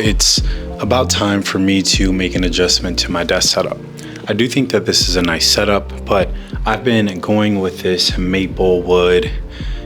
it's about time for me to make an adjustment to my desk setup. I do think that this is a nice setup, but I've been going with this maple wood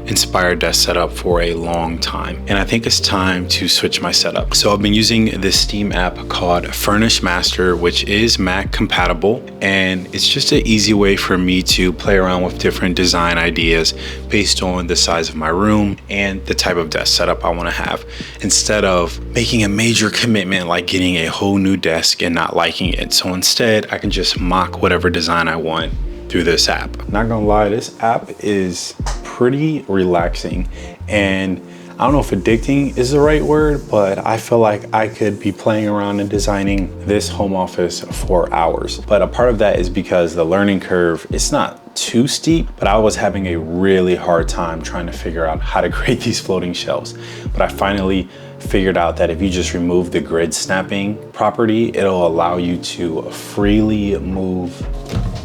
inspired desk setup for a long time, and I think it's time to switch my setup. So I've been using this Steam app called Furnish Master, which is Mac compatible, and it's just an easy way for me to play around with different design ideas based on the size of my room and the type of desk setup I want to have, instead of making a major commitment like getting a whole new desk and not liking it. So instead I can just mock whatever design I want through this app. Not gonna lie, this app is pretty relaxing, and I don't know if addicting is the right word, but I feel like I could be playing around and designing this home office for hours. But a part of that is because the learning curve, it's not too steep, but I was having a really hard time trying to figure out how to create these floating shelves. But I finally figured out that if you just remove the grid snapping property, it'll allow you to freely move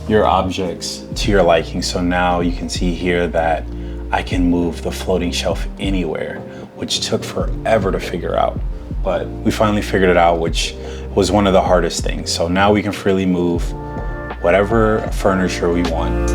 your objects to your liking. So now you can see here that I can move the floating shelf anywhere, which took forever to figure out. But we finally figured it out, which was one of the hardest things. So now we can freely move whatever furniture we want.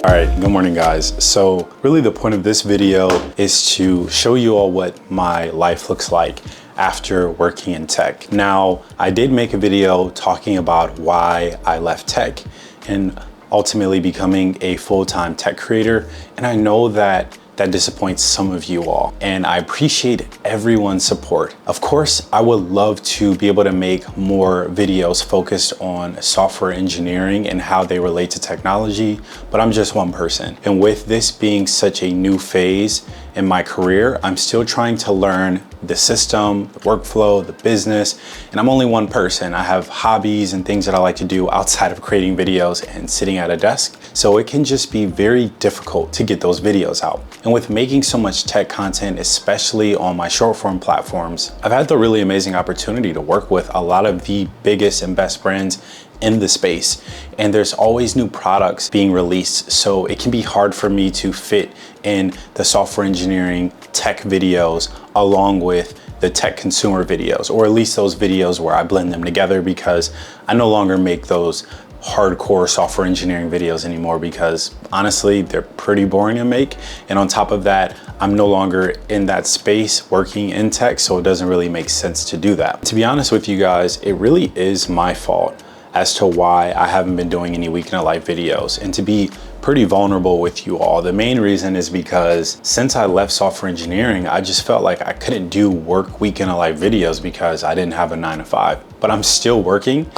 All right, good morning guys. So really the point of this video is to show you all what my life looks like after working in tech. Now, I did make a video talking about why I left tech and ultimately becoming a full-time tech creator. And I know that disappoints some of you all, and I appreciate everyone's support. Of course, I would love to be able to make more videos focused on software engineering and how they relate to technology, but I'm just one person. And with this being such a new phase in my career, I'm still trying to learn the system, the workflow, the business, and I'm only one person. I have hobbies and things that I like to do outside of creating videos and sitting at a desk. So it can just be very difficult to get those videos out. And with making so much tech content, especially on my short form platforms, I've had the really amazing opportunity to work with a lot of the biggest and best brands in the space, and there's always new products being released, so it can be hard for me to fit in the software engineering tech videos along with the tech consumer videos, or at least those videos where I blend them together, because I no longer make those hardcore software engineering videos anymore, because honestly they're pretty boring to make, and on top of that I'm no longer in that space working in tech, so it doesn't really make sense to do that. To be honest with you guys, it really is my fault as to why I haven't been doing any week in a life videos. And to be pretty vulnerable with you all, the main reason is because since I left software engineering, I just felt like I couldn't do work week in a life videos because I didn't have a 9-to-5, but I'm still working.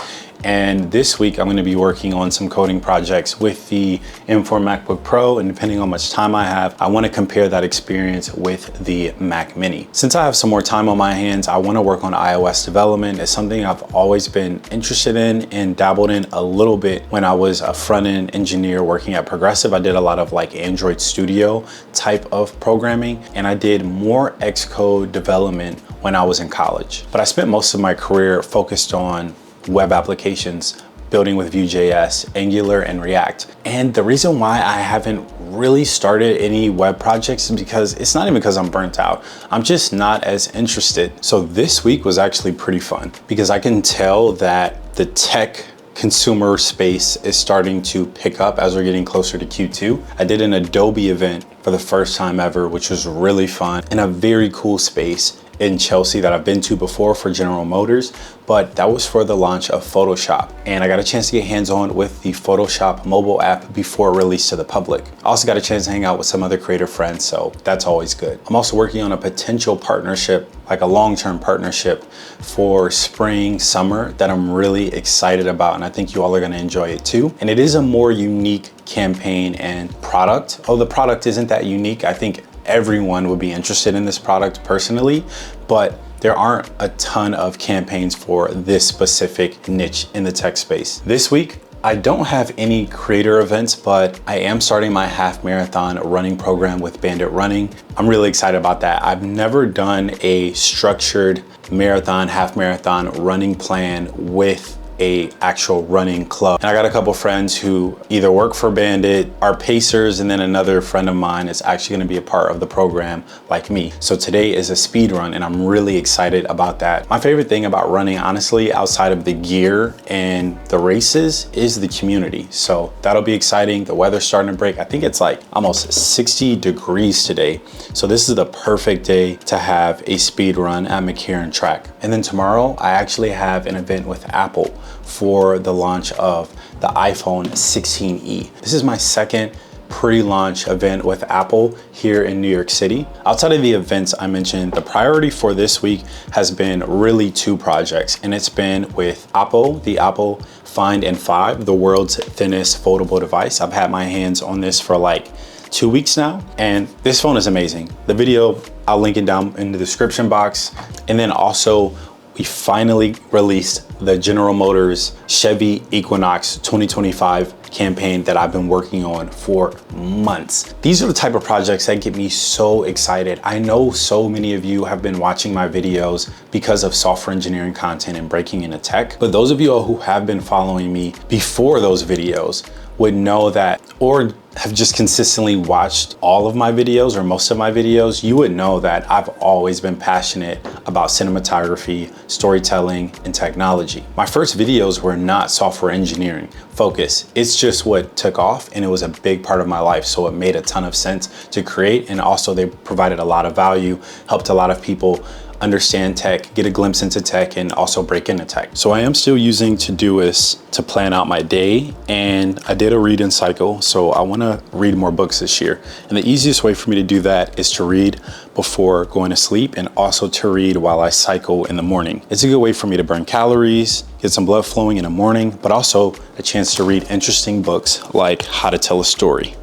And this week I'm going to be working on some coding projects with the M4 MacBook Pro, and depending on how much time I have, I want to compare that experience with the Mac Mini. Since I have some more time on my hands, I want to work on iOS development. It's something I've always been interested in and dabbled in a little bit when I was a front-end engineer working at Progressive. I did a lot of like Android Studio type of programming, and I did more Xcode development when I was in college. But I spent most of my career focused on web applications, building with Vue.js, Angular, and React. And the reason why I haven't really started any web projects is because it's not even because I'm burnt out. I'm just not as interested. So this week was actually pretty fun because I can tell that the tech consumer space is starting to pick up as we're getting closer to Q2. I did an Adobe event for the first time ever, which was really fun, in a very cool space in Chelsea that I've been to before for General Motors, but that was for the launch of Photoshop. And I got a chance to get hands-on with the Photoshop mobile app before release to the public. I also got a chance to hang out with some other creative friends, so that's always good. I'm also working on a potential partnership, like a long-term partnership for spring, summer that I'm really excited about, and I think you all are gonna enjoy it too. And it is a more unique campaign and product. Oh, the product isn't that unique. I think everyone would be interested in this product personally, but there aren't a ton of campaigns for this specific niche in the tech space. This week, I don't have any creator events, but I am starting my half marathon running program with Bandit Running. I'm really excited about that. I've never done a structured marathon, half marathon running plan with a actual running club. And I got a couple friends who either work for Bandit, are pacers, and then another friend of mine is actually gonna be a part of the program like me. So today is a speed run and I'm really excited about that. My favorite thing about running, honestly, outside of the gear and the races, is the community. So that'll be exciting. The weather's starting to break. I think it's like almost 60 degrees today. So this is the perfect day to have a speed run at McCarran Track. And then tomorrow, I actually have an event with Apple for the launch of the iPhone 16e. This is my second pre-launch event with Apple here in New York City. Outside of the events I mentioned, the priority for this week has been really two projects, and it's been with Apple, the Apple Find N5, the world's thinnest foldable device. I've had my hands on this for like 2 weeks now, and this phone is amazing. The video, I'll link it down in the description box. And then also, we finally released the General Motors Chevy Equinox 2025 campaign that I've been working on for months. These are the type of projects that get me so excited. I know so many of you have been watching my videos because of software engineering content and breaking into tech, but those of you who have been following me before those videos would know that, or have just consistently watched all of my videos or most of my videos, you would know that I've always been passionate about cinematography, storytelling, and technology. My first videos were not software engineering focused. It's just what took off, and it was a big part of my life. So it made a ton of sense to create, and also they provided a lot of value, helped a lot of people understand tech, get a glimpse into tech, and also break into tech. So I am still using Todoist to plan out my day, and I did a read-in cycle, so I wanna read more books this year. And the easiest way for me to do that is to read before going to sleep, and also to read while I cycle in the morning. It's a good way for me to burn calories, get some blood flowing in the morning, but also a chance to read interesting books like How to Tell a Story.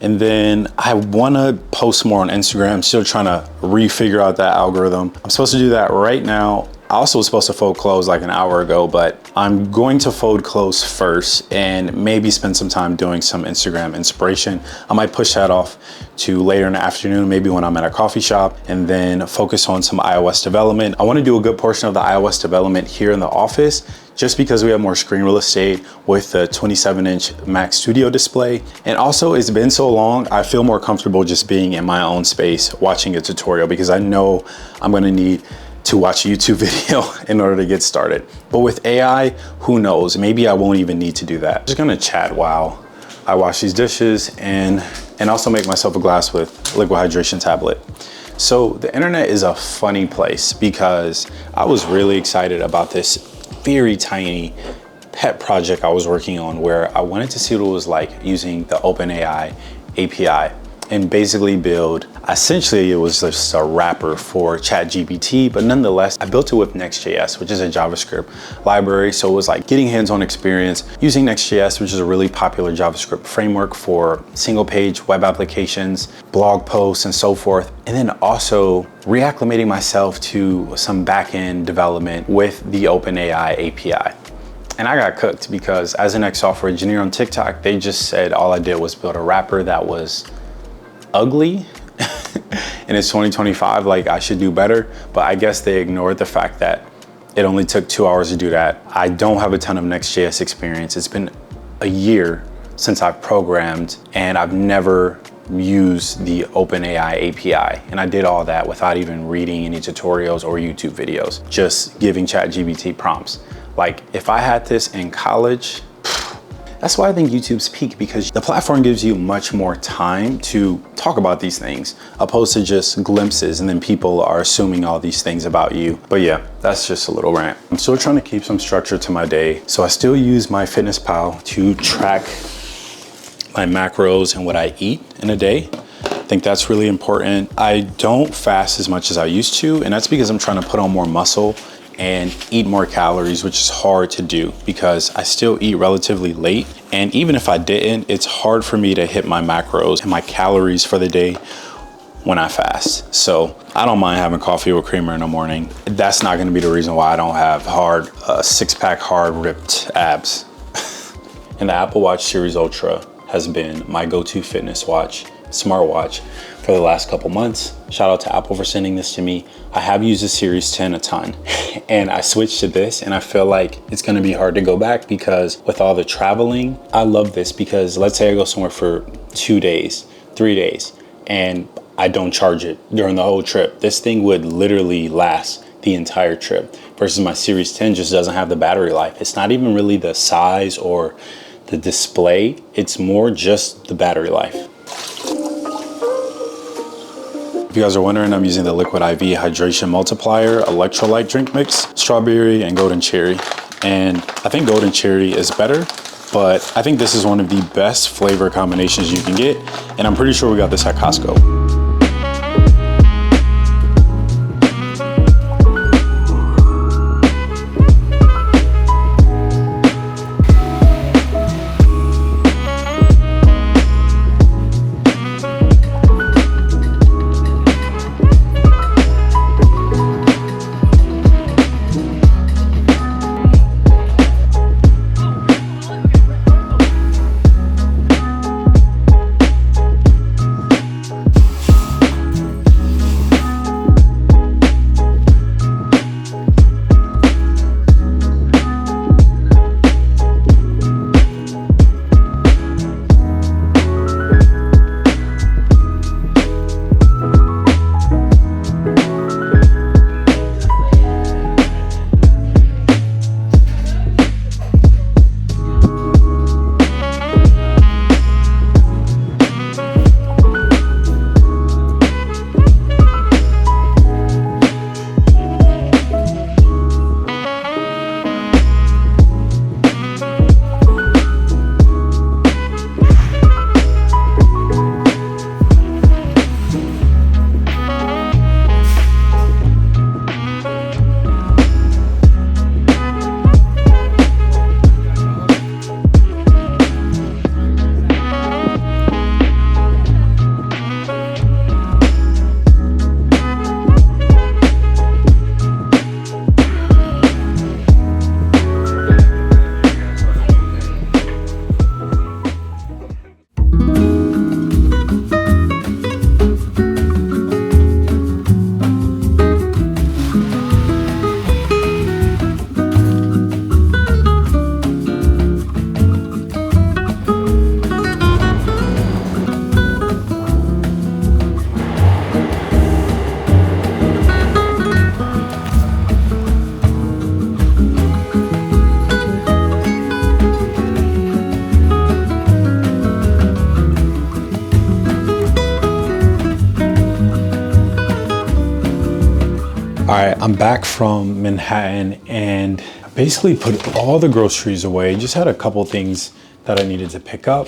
And then I wanna post more on Instagram. I'm still trying to refigure out that algorithm. I'm supposed to do that right now. I also was supposed to fold clothes like an hour ago, but I'm going to fold clothes first and maybe spend some time doing some Instagram inspiration. I might push that off to later in the afternoon, maybe when I'm at a coffee shop, and then focus on some iOS development. I wanna do a good portion of the iOS development here in the office, just because we have more screen real estate with the 27-inch Mac Studio display. And also, it's been so long, I feel more comfortable just being in my own space, watching a tutorial, because I know I'm gonna need to watch a YouTube video in order to get started. But with AI, who knows? Maybe I won't even need to do that. I'm just gonna chat while I wash these dishes and also make myself a glass with liquid hydration tablet. So the internet is a funny place, because I was really excited about this very tiny pet project I was working on, where I wanted to see what it was like using the OpenAI API and basically build, essentially it was just a wrapper for ChatGPT, but nonetheless, I built it with Next.js, which is a JavaScript library. So it was like getting hands-on experience using Next.js, which is a really popular JavaScript framework for single page web applications, blog posts, and so forth. And then also reacclimating myself to some back-end development with the OpenAI API. And I got cooked, because as an ex-software engineer on TikTok, they just said all I did was build a wrapper that was ugly. And it's 2025, like I should do better. But I guess they ignored the fact that it only took 2 hours to do that. I don't have a ton of Next.js experience. It's been a year since I've programmed, and I've never used the OpenAI API. And I did all that without even reading any tutorials or YouTube videos, just giving ChatGPT prompts. Like if I had this in college, that's why I think YouTube's peak, because the platform gives you much more time to talk about these things opposed to just glimpses and then people are assuming all these things about you. But yeah, that's just a little rant. I'm still trying to keep some structure to my day. So I still use MyFitnessPal to track my macros and what I eat in a day. I think that's really important. I don't fast as much as I used to, and that's because I'm trying to put on more muscle and eat more calories, which is hard to do because I still eat relatively late. And even if I didn't, it's hard for me to hit my macros and my calories for the day when I fast. So I don't mind having coffee with creamer in the morning. That's not gonna be the reason why I don't have hard, six-pack hard ripped abs. And the Apple Watch Series Ultra has been my go-to fitness watch, smartwatch, for the last couple months. Shout out to Apple for sending this to me. I have used the Series 10 a ton and I switched to this and I feel like it's gonna be hard to go back because with all the traveling, I love this because let's say I go somewhere for 2 days, 3 days, and I don't charge it during the whole trip. This thing would literally last the entire trip versus my Series 10 just doesn't have the battery life. It's not even really the size or the display, it's more just the battery life. If you guys are wondering, I'm using the Liquid IV Hydration Multiplier Electrolyte Drink Mix, strawberry and golden cherry. And I think golden cherry is better, but I think this is one of the best flavor combinations you can get. And I'm pretty sure we got this at Costco. All right, I'm back from Manhattan and I basically put all the groceries away. Just had a couple things that I needed to pick up.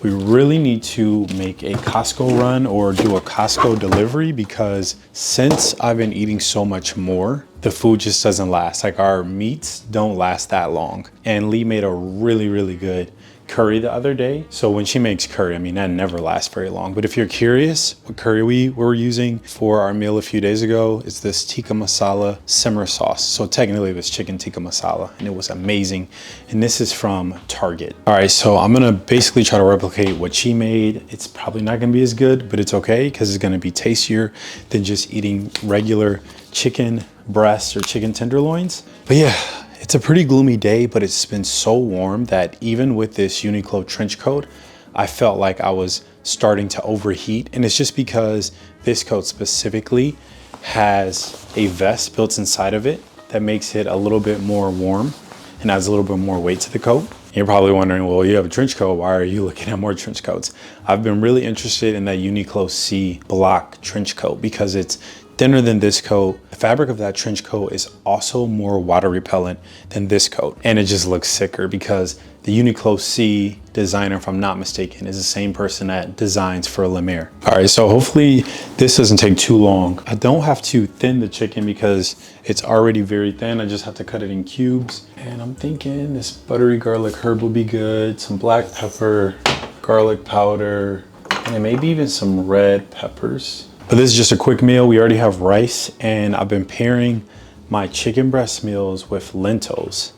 We really need to make a Costco run or do a Costco delivery because since I've been eating so much more, the food just doesn't last. Like our meats don't last that long. And Lee made a really, really good curry the other day. So when she makes curry, I mean, that never lasts very long. But if you're curious what curry we were using for our meal a few days ago, it's this tikka masala simmer sauce. So technically it was chicken tikka masala and it was amazing. And this is from Target. All right, so I'm gonna basically try to replicate what she made. It's probably not gonna be as good, but it's okay because it's gonna be tastier than just eating regular chicken breasts or chicken tenderloins. But yeah, it's a pretty gloomy day, but it's been so warm that even with this Uniqlo trench coat, I felt like I was starting to overheat. And it's just because this coat specifically has a vest built inside of it that makes it a little bit more warm. and adds a little bit more weight to the coat. You're probably wondering, well, you have a trench coat, why are you looking at more trench coats? I've been really interested in that Uniqlo C block trench coat because it's thinner than this coat. The fabric of that trench coat is also more water repellent than this coat. And it just looks sicker because the Uniqlo C designer, if I'm not mistaken, is the same person that designs for Le Mer. All right, so hopefully this doesn't take too long. I don't have to thin the chicken because it's already very thin. I just have to cut it in cubes. And I'm thinking this buttery garlic herb will be good. Some black pepper, garlic powder, and maybe even some red peppers. But this is just a quick meal. We already have rice, and I've been pairing my chicken breast meals with lentils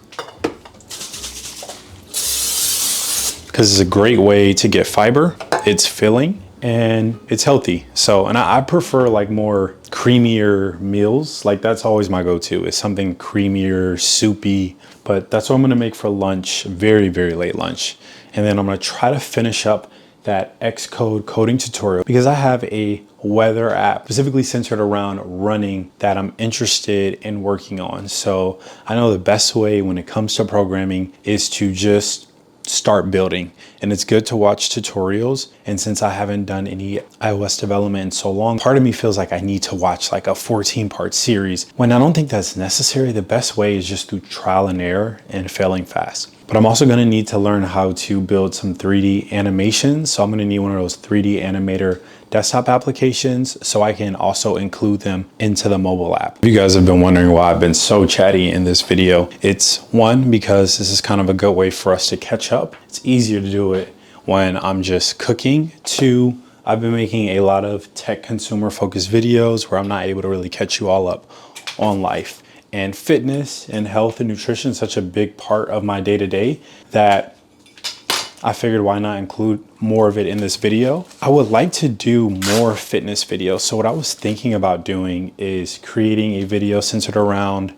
because it's a great way to get fiber. It's filling and it's healthy. So, and I prefer like more creamier meals. Like that's always my go-to, is something creamier, soupy. But that's what I'm gonna make for lunch, very, very late lunch. And then I'm gonna try to finish up that Xcode coding tutorial because I have a weather app specifically centered around running that I'm interested in working on. So I know the best way when it comes to programming is to just start building, and it's good to watch tutorials. And since I haven't done any iOS development in so long, part of me feels like I need to watch like a 14-part series when I don't think that's necessary. The best way is just through trial and error and failing fast. But I'm also going to need to learn how to build some 3D animations. So I'm going to need one of those 3D animator desktop applications so I can also include them into the mobile app. If you guys have been wondering why I've been so chatty in this video, it's one, because this is kind of a good way for us to catch up. It's easier to do it when I'm just cooking. Two, I've been making a lot of tech consumer focused videos where I'm not able to really catch you all up on life. And fitness and health and nutrition is such a big part of my day-to-day that I figured why not include more of it in this video. I would like to do more fitness videos. So what I was thinking about doing is creating a video centered around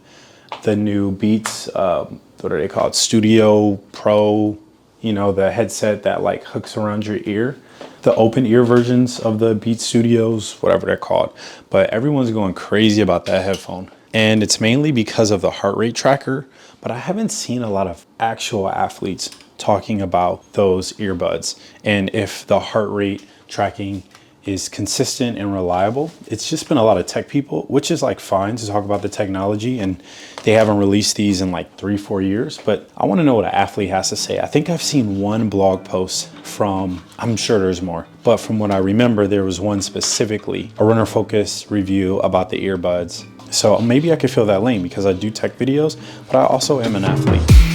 the new Beats, what are they called? Studio Pro, you know, the headset that like hooks around your ear. The open ear versions of the Beats Studios, whatever they're called. But everyone's going crazy about that headphone. And it's mainly because of the heart rate tracker, but I haven't seen a lot of actual athletes talking about those earbuds and if the heart rate tracking is consistent and reliable. It's just been a lot of tech people, which is like fine to talk about the technology, and they haven't released these in like 3-4 years, but I want to know what an athlete has to say. I think I've seen one blog post from, I'm sure there's more, but from what I remember, there was one specifically, a runner focus review about the earbuds. So maybe I could fill that lane because I do tech videos, but I also am an athlete.